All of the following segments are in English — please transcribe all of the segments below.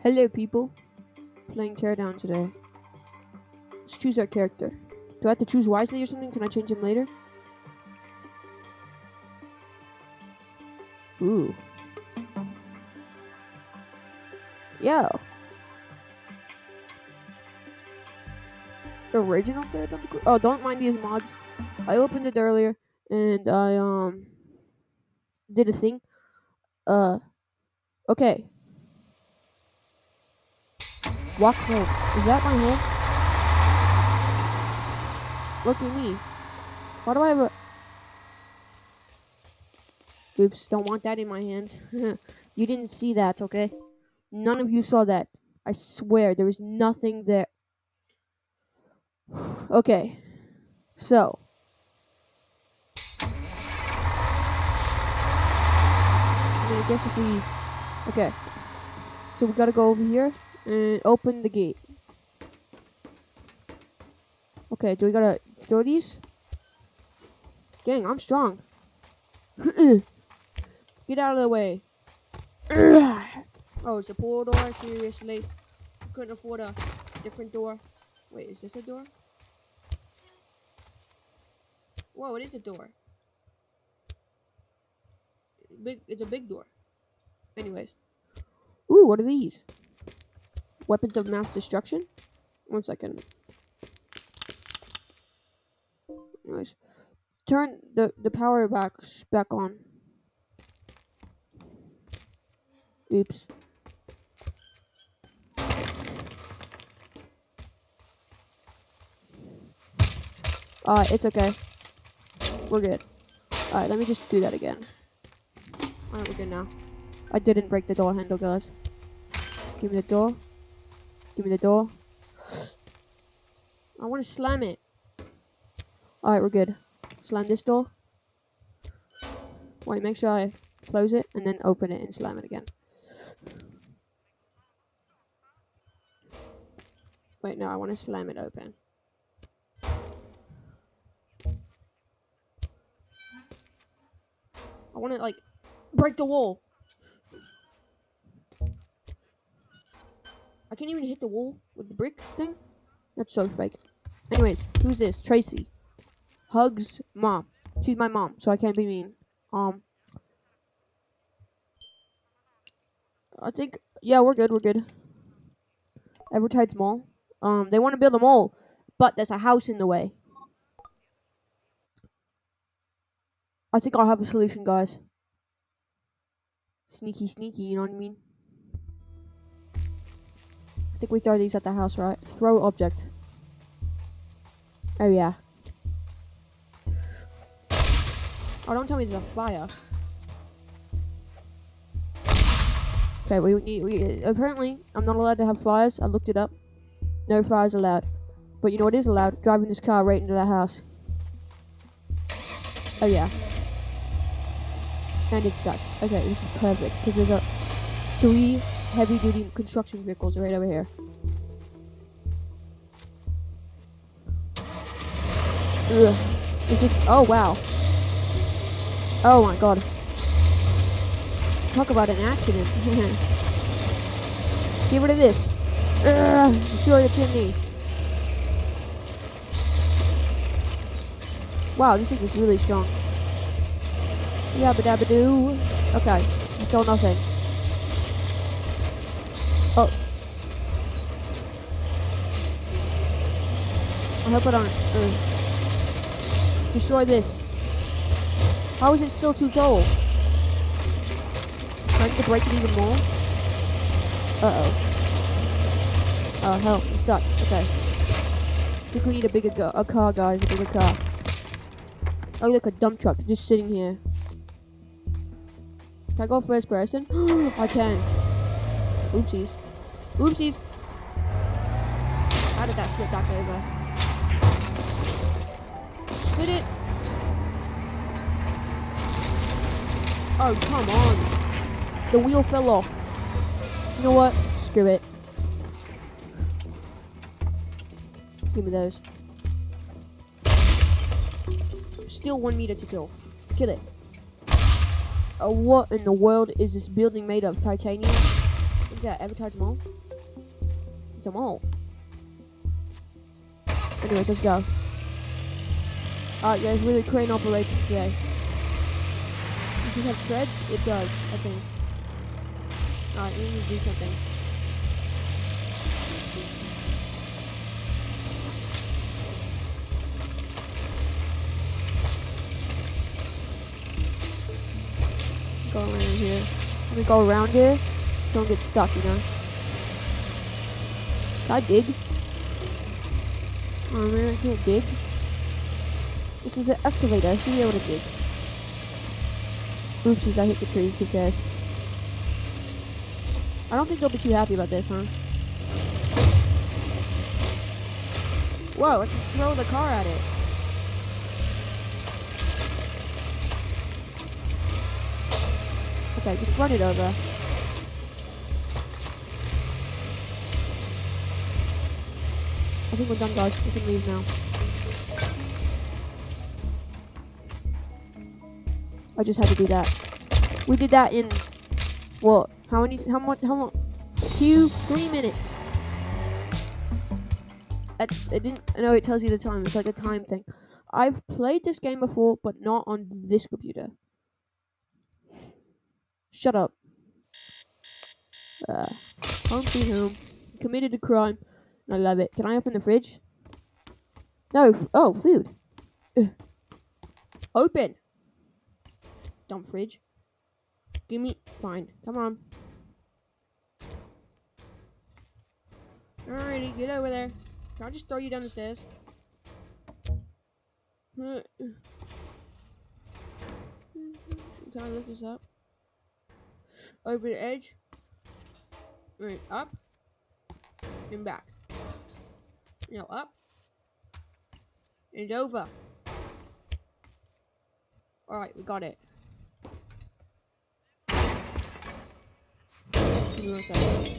Hello, people. Playing Teardown today. Let's choose our character. Do I have to choose wisely or something? Can I change him later? Ooh. Yo. Original Teardown? Oh, don't mind these mods. I opened it earlier and I did a thing. Okay. Walk home. Is that my home? Look at me. Why do I have a... Oops, don't want that in my hands. You didn't see that, okay? None of you saw that. I swear, there was nothing there. Okay. So. I guess if we... Okay. So we gotta go over here and open the gate. Okay, do we gotta throw these? Dang, I'm strong. Get out of the way. Oh, it's a pool door? Seriously? Couldn't afford a different door. Wait, is this a door? Whoa, it is a door. It's a big door. Anyways. Ooh, what are these? Weapons of mass destruction? 1 second. Anyways. Turn the power back on. Oops. It's okay. We're good. Alright, let me just do that again. Alright, we're good now. I didn't break the door handle, guys. Give me the door. Give me the door. I want to slam it. Alright, we're good. Slam this door. Wait, make sure I close it and then open it and slam it again. Wait, no, I want to slam it open. I want to, like, break the wall. I can't even hit the wall with the brick thing. That's so fake. Anyways, who's this? Tracy. Hugs mom. She's my mom, so I can't be mean. I think, yeah, we're good. Evertide's Mall. They want to build a mall, but there's a house in the way. I think I'll have a solution, guys. Sneaky, you know what I mean? I think we throw these at the house, right? Throw object. Oh, yeah. Oh, don't tell me there's a fire. Okay, we apparently, I'm not allowed to have fires. I looked it up. No fires allowed. But you know what is allowed? Driving this car right into that house. Oh, yeah. And it's stuck. Okay, this is perfect. Because there's 3 heavy-duty construction vehicles right over here. Ugh. Oh, wow. Oh, my God. Talk about an accident. Get rid of this. Destroy the chimney. Wow, this thing is really strong. Yabba dabba doo. Okay, you saw nothing. Oh. I hope I don't. Destroy this. How is it still too tall? Do I need to break it even more? Uh-oh. Oh, hell. I'm stuck. Okay. I think we need a bigger car, guys. A bigger car. Oh, look, a dump truck just sitting here. Can I go first person? I can. Oopsies. Oopsies. How did that flip back over? Hit it. Oh, come on. The wheel fell off. You know what? Screw it. Give me those. Still 1 meter to kill. Kill it. What in the world is this building made of? Titanium? What is that? Avatar's mole? It's a mole. Anyways, let's go. Alright guys, we're the crane operators today. Does it have treads? It does, I think. Alright, we need to do something. Go around here. Let me go around here so I don't get stuck, you know? Can I dig? Oh man, I can't dig. This is an excavator. I should be able to dig. Oopsies, I hit the tree. Who cares? I don't think they'll be too happy about this, huh? Whoa, I can throw the car at it. Okay, just run it over. I think we're done, guys. We can leave now. I just had to do that. We did that in what? How much? 3 minutes. It didn't. No, it tells you the time. It's like a time thing. I've played this game before, but not on this computer. Shut up. Home sweet home. Committed a crime. I love it. Can I open the fridge? No. Oh, food. Open. Dumb fridge. Give me. Fine. Come on. Alrighty, get over there. Can I just throw you down the stairs? Can I lift this up? Over the edge. Right, up. And back. Now up. And over. Alright, we got it. Give me 1 second.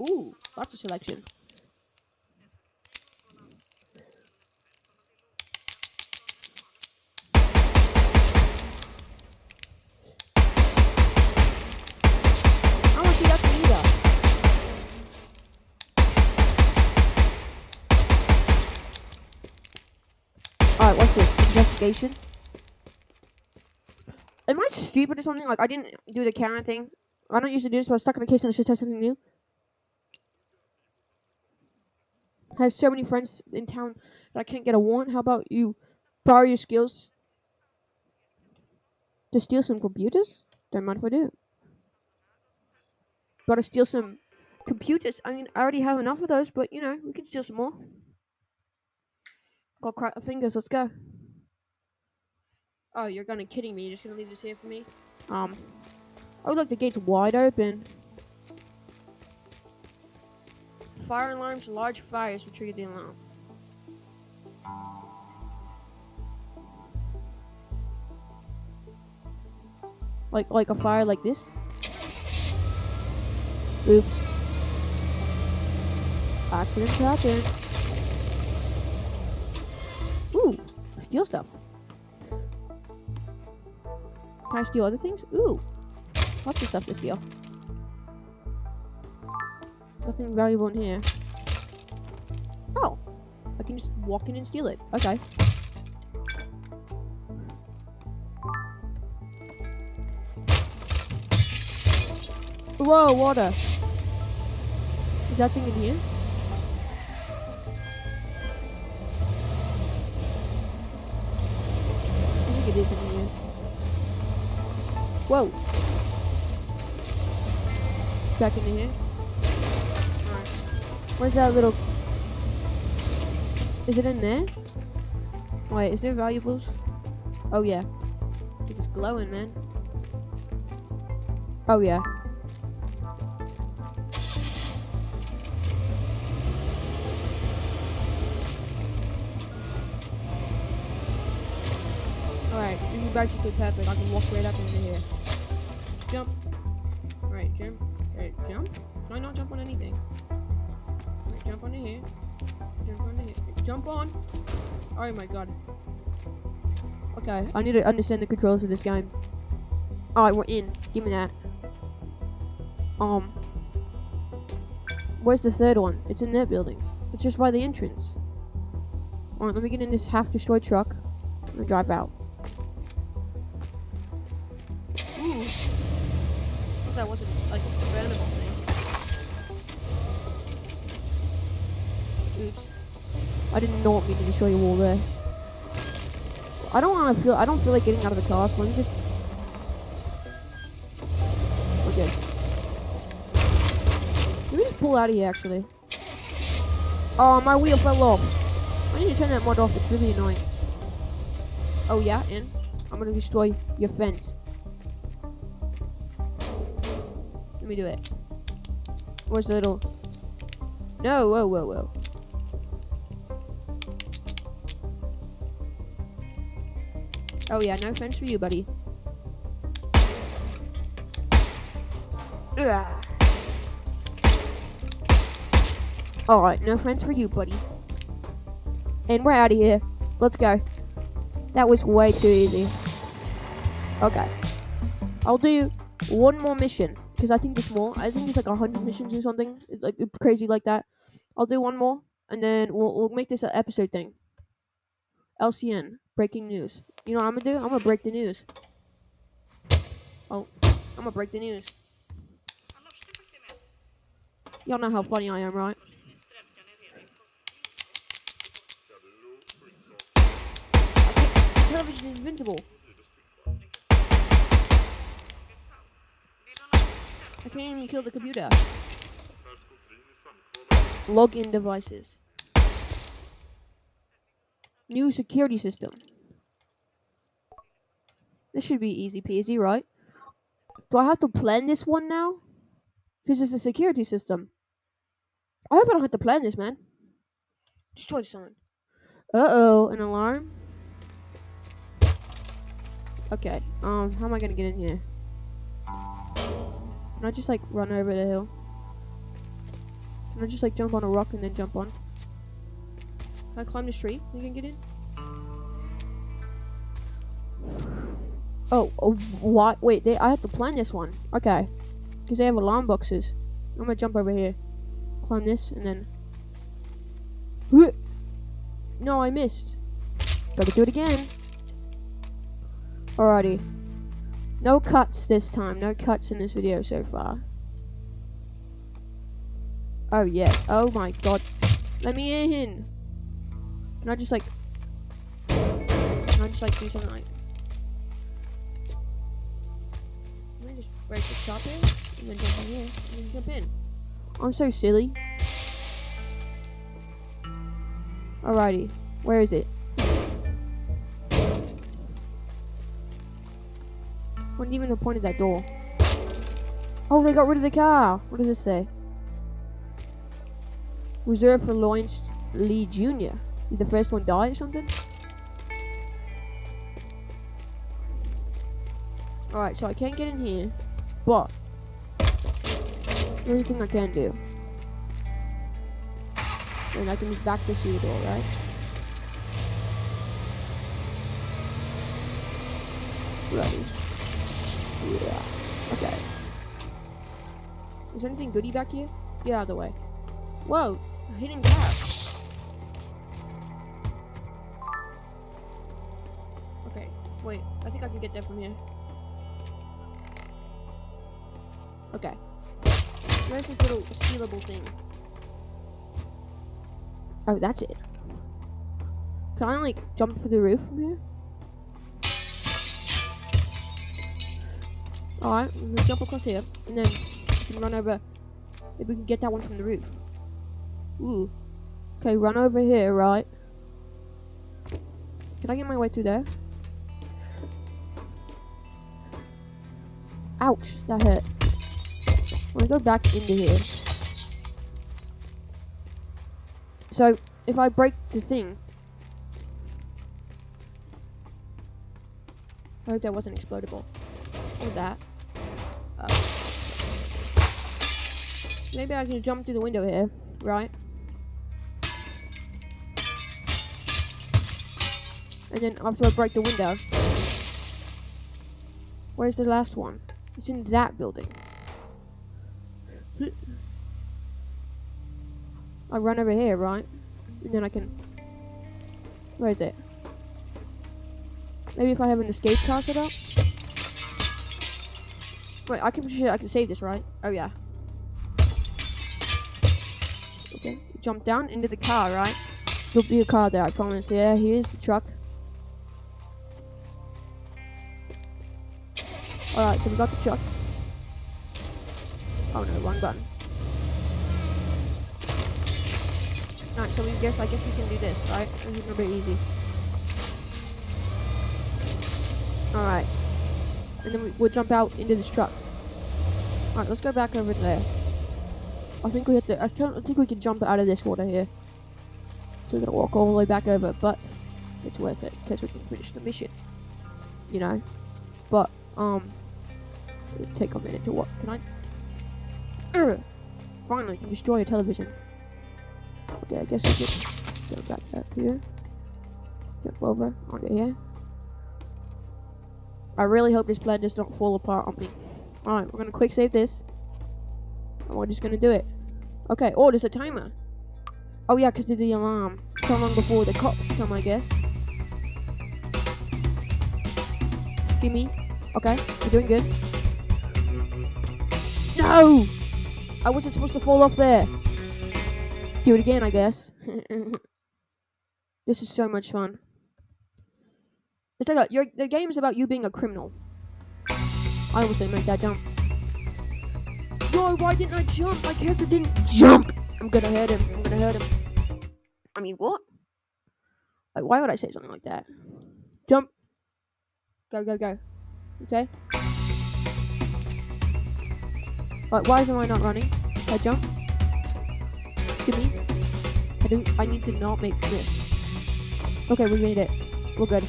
Ooh, lots of selection. I want to see that either. Alright, what's this? Investigation? Am I stupid or something? Like, I didn't do the camera thing. I don't usually do this, but I was stuck in a case and I should try something new. Has so many friends in town that I can't get a warrant. How about you borrow your skills to steal some computers? Don't mind if I do. Gotta steal some computers. I mean, I already have enough of those, but you know, we can steal some more. Got crack the fingers. Let's go. Oh, you're gonna kidding me? You're just gonna leave this here for me? Oh, look, the gate's wide open. Fire alarms, large fires will trigger the alarm. Like a fire like this? Oops. Accidents happen. Ooh, steal stuff. Can I steal other things? Ooh, lots of stuff to steal. Nothing valuable in here. Oh, I can just walk in and steal it. Okay. Whoa, water. Is that thing in here? I think it is in here. Whoa. Back in here. Alright. Where's that little... Is it in there? Wait, is there valuables? Oh yeah. It's glowing, man. Oh yeah. Alright, this is basically perfect. I can walk right up into here. Jump. Alright, jump. Alright, jump? Can I not jump on anything? Alright, jump onto here. Jump onto here. Jump on! Oh my god. Okay, I need to understand the controls of this game. Alright, we're in. Give me that. Where's the third one? It's in that building. It's just by the entrance. Alright, let me get in this half-destroyed truck. I'm gonna drive out. Ooh. I thought that wasn't like a burnable thing. Oops. I did not mean to destroy your wall there. I don't feel like getting out of the car, so let me just... Okay. Let me just pull out of here, actually. Oh, my wheel fell off. I need to turn that mod off, it's really annoying. Oh yeah, and I'm gonna destroy your fence. Let me do it. Where's the little... No, whoa, whoa, whoa. Oh yeah, no fence for you, buddy. Alright, no fence for you, buddy. And we're out of here. Let's go. That was way too easy. Okay. I'll do one more mission. Because I think there's more. I think there's like 100 missions or something. It's like crazy like that. I'll do one more. And then we'll make this an episode thing. LCN. Breaking news. You know what I'm gonna do? I'm gonna break the news. Oh. I'm gonna break the news. Y'all know how funny I am, right? Television is invincible. I can't even kill the computer. Login devices. New security system. This should be easy peasy, right? Do I have to plan this one now? Because it's a security system. I hope I don't have to plan this, man. Destroy the sign. Uh-oh, an alarm? Okay, how am I gonna get in here? Can I just, like, run over the hill? Can I just, like, jump on a rock and then jump on? Can I climb this tree? You can get in? Oh, what? Wait, I have to plan this one. Okay. Because they have alarm boxes. I'm gonna jump over here. Climb this, and then... No, I missed. Gotta do it again. Alrighty. No cuts this time. No cuts in this video so far. Oh, yeah. Oh, my God. Let me in. Can I just, like... do something like... Let me just break the top here, and then jump in here, and then jump in. I'm so silly. Alrighty. Where is it? Wasn't even the point of that door. Oh, they got rid of the car. What does this say? Reserved for Lawrence Lee Jr. Did the first one die or something? Alright, so I can't get in here, but there's a thing I can do. And I can just back this through the door, right? Ready. Yeah. Okay. Is there anything goody back here? Get out of the way. Whoa! A hidden gap. Okay. Wait. I think I can get there from here. Okay. Where's this little stealable thing? Oh, that's it. Can I, like, jump through the roof from here? Alright, I'm gonna jump across here, and then we can run over. Maybe we can get that one from the roof. Ooh. Okay, run over here, right? Can I get my way through there? Ouch, that hurt. I'm gonna go back into here. So, if I break the thing... I hope that wasn't explodable. What was that? Maybe I can jump through the window here, right? And then after I break the window... Where's the last one? It's in that building. I run over here, right? And then I can... Where is it? Maybe if I have an escape car set up? Wait, I can save this, right? Oh, yeah. Okay, jump down into the car, right? There'll be a car there, I promise. Yeah, here's the truck. Alright, so we got the truck. Oh no, wrong button. Alright, so I guess we can do this, right? It's a little bit easy. Alright. And then we'll jump out into this truck. Alright, let's go back over there. I think we can jump out of this water here. So we're gonna walk all the way back over, but it's worth it because we can finish the mission. You know? But, it'll take a minute to what? Can I? Finally, can destroy a television. Okay, I guess I can go back up here. Jump over onto here. I really hope this plan does not fall apart on me. Alright, we're gonna quick save this. And we're just gonna do it. Okay, oh, there's a timer. Oh yeah, because of the alarm. So long before the cops come, I guess. Gimme. Okay, we're doing good. No! I wasn't supposed to fall off there. Do it again, I guess. This is so much fun. It's like the game is about you being a criminal. I almost didn't make that jump. No, why didn't I jump? My character didn't jump. I'm gonna hurt him. I mean, what? Like, why would I say something like that? Jump. Go, go, go. Okay. Like, why am I not running? I jump. Give me. I need to not make this. Okay, we made it. We're good.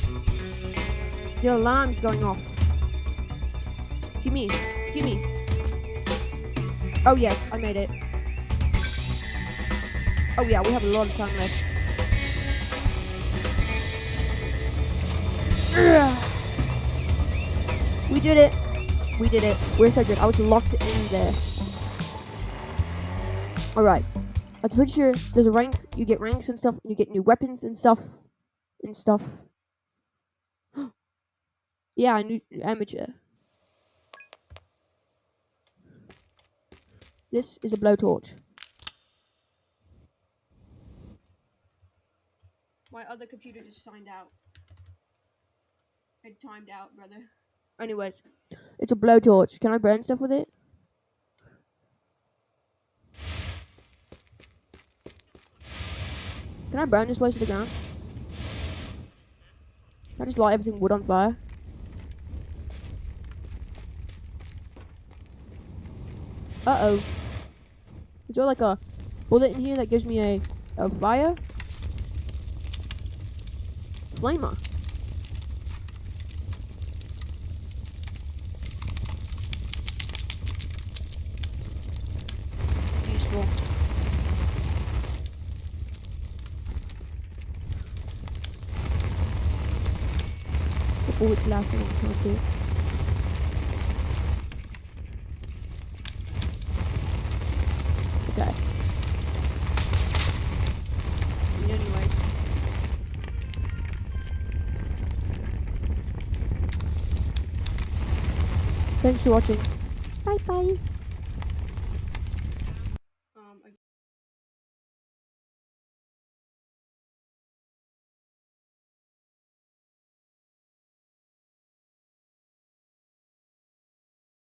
The alarm's going off. Gimme. Oh yes, I made it. Oh yeah, we have a lot of time left. We did it. We're so good. I was locked in there. Alright. I'm pretty sure there's a rank. You get ranks and stuff. And you get new weapons and stuff. Yeah, I knew amateur. This is a blowtorch. My other computer just signed out. It timed out, brother. Anyways, it's a blowtorch. Can I burn stuff with it? Can I burn this place to the ground? Can I just light everything wood on fire? Uh-oh. Is there like a bullet in here that gives me a fire? Flamer. This is useful. The bullet's lasting on count too. Okay. Anyways. Thanks for watching. Bye bye.